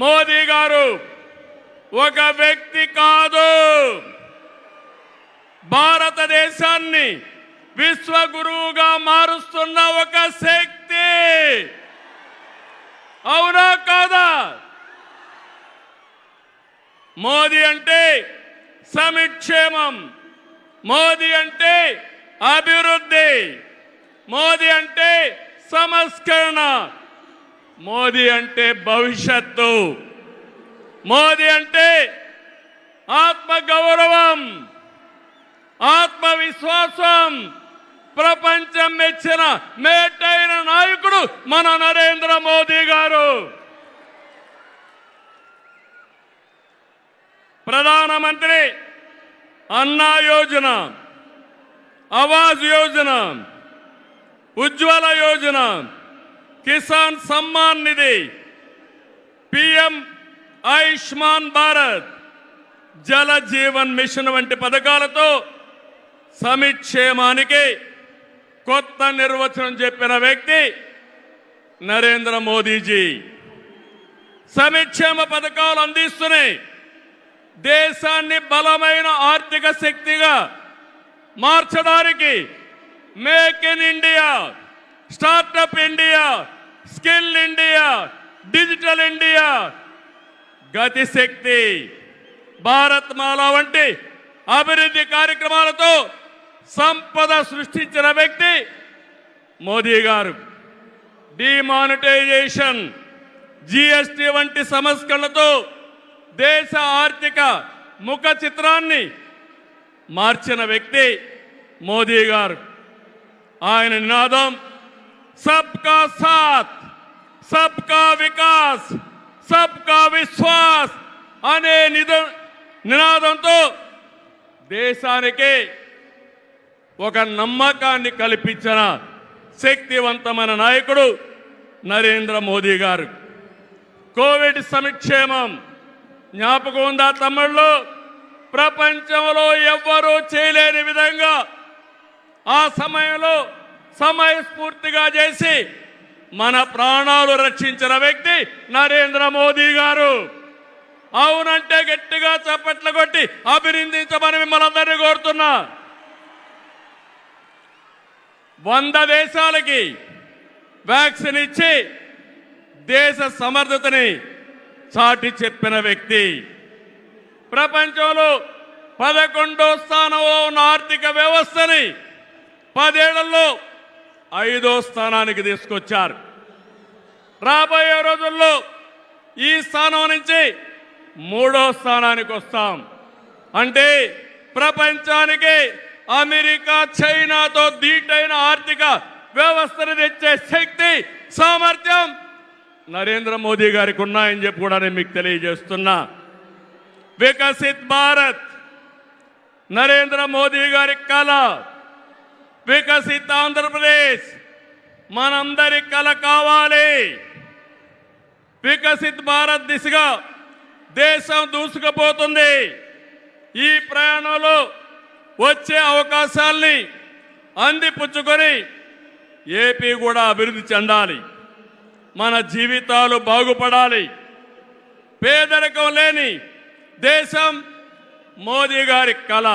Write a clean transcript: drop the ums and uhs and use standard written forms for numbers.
మోదీ గారు ఒక వ్యక్తి కాదు, భారతదేశాన్ని విశ్వగురువుగా మారుస్తున్న ఒక శక్తి. అవునా కాదా? మోదీ అంటే సమిక్షేమం, మోదీ అంటే అభివృద్ధి, మోదీ అంటే సంస్కరణ, మోదీ అంటే భవిష్యత్తు, మోదీ అంటే ఆత్మగౌరవం, ఆత్మవిశ్వాసం. ప్రపంచం మెచ్చిన మేటైన నాయకుడు మన నరేంద్ర మోదీ గారు. ప్రధానమంత్రి అన్నా యోజన, ఆవాజ్ యోజన, ఉజ్వల యోజన, కిసాన్ సమ్మాన్ నిధి, పిఎం ఆయుష్మాన్ భారత్, జల జీవన్ మిషన్ వంటి పథకాలతో సమిక్షేమానికి కొత్త నిర్వచనం చెప్పిన వ్యక్తి నరేంద్ర మోదీజీ. సమిక్షేమ పథకాలు అందిస్తున్నాయి దేశాన్ని బలమైన ఆర్థిక శక్తిగా మార్చడానికి. Make in India, startup India, skill India, digital India, Gatishakti, Bharat Mala వంటి అభివృద్ధి కార్యక్రమాలతో సంపద సృష్టించిన వ్యక్తి మోదీ గారు. డిమానిటైజేషన్, జిఎస్టి వంటి సంస్కరణలతో దేశ ఆర్థిక ముఖ చిత్రాన్ని మార్చిన వ్యక్తి మోదీ గారు. ఆయన నినాదం సబ్కా సాత్, సబ్కా వికాస్, సబ్కా విశ్వాస్ అనే నినాదంతో దేశానికి ఒక నమ్మకాన్ని కల్పించిన శక్తివంతమైన నాయకుడు నరేంద్ర మోదీ గారు. కోవిడ్ సంక్షేమం జ్ఞాపకం ఉందా తమ్ముళ్ళు? ప్రపంచంలో ఎవ్వరూ చేయలేని విధంగా ఆ సమయంలో సమయస్ఫూర్తిగా చేసి మన ప్రాణాలు రక్షించిన వ్యక్తి నరేంద్ర మోదీ గారు. అవునంటే గట్టిగా చప్పట్లు కొట్టి అభినందించమని మిమ్మల్ని అందరినీ కోరుతున్నా. 100 దేశాలకి వ్యాక్సిన్ ఇచ్చి దేశ సమర్థతని చాటి చెప్పిన వ్యక్తి. ప్రపంచంలో 11వ స్థానంలో ఉన్న ఆర్థిక వ్యవస్థని 10 ఏళ్లలో 5వ స్థానానికి తీసుకొచ్చారు. రాబోయే రోజుల్లో ఈ స్థానం నుంచి 3వ స్థానానికి వస్తాం. అంటే ప్రపంచానికి అమెరికా, చైనాతో ధీటైన ఆర్థిక వ్యవస్థను తెచ్చే శక్తి, సామర్థ్యం నరేంద్ర మోదీ గారికి ఉన్నాయని చెప్పి కూడా నేను మీకు తెలియజేస్తున్నా. వికసిత్ భారత్ నరేంద్ర మోదీ గారి కళ. వికసిత్ ఆంధ్రప్రదేశ్ మనందరి కళ కావాలి. వికసిత్ భారత్ దిశగా దేశం దూసుకుపోతుంది. ఈ ప్రయాణంలో వచ్చే అవకాశాల్ని అందిపుచ్చుకొని ఏపీ కూడా అభివృద్ధి చెందాలి. మన జీవితాలు బాగుపడాలి. పేదరికం లేని దేశం మోదీ గారి కళ.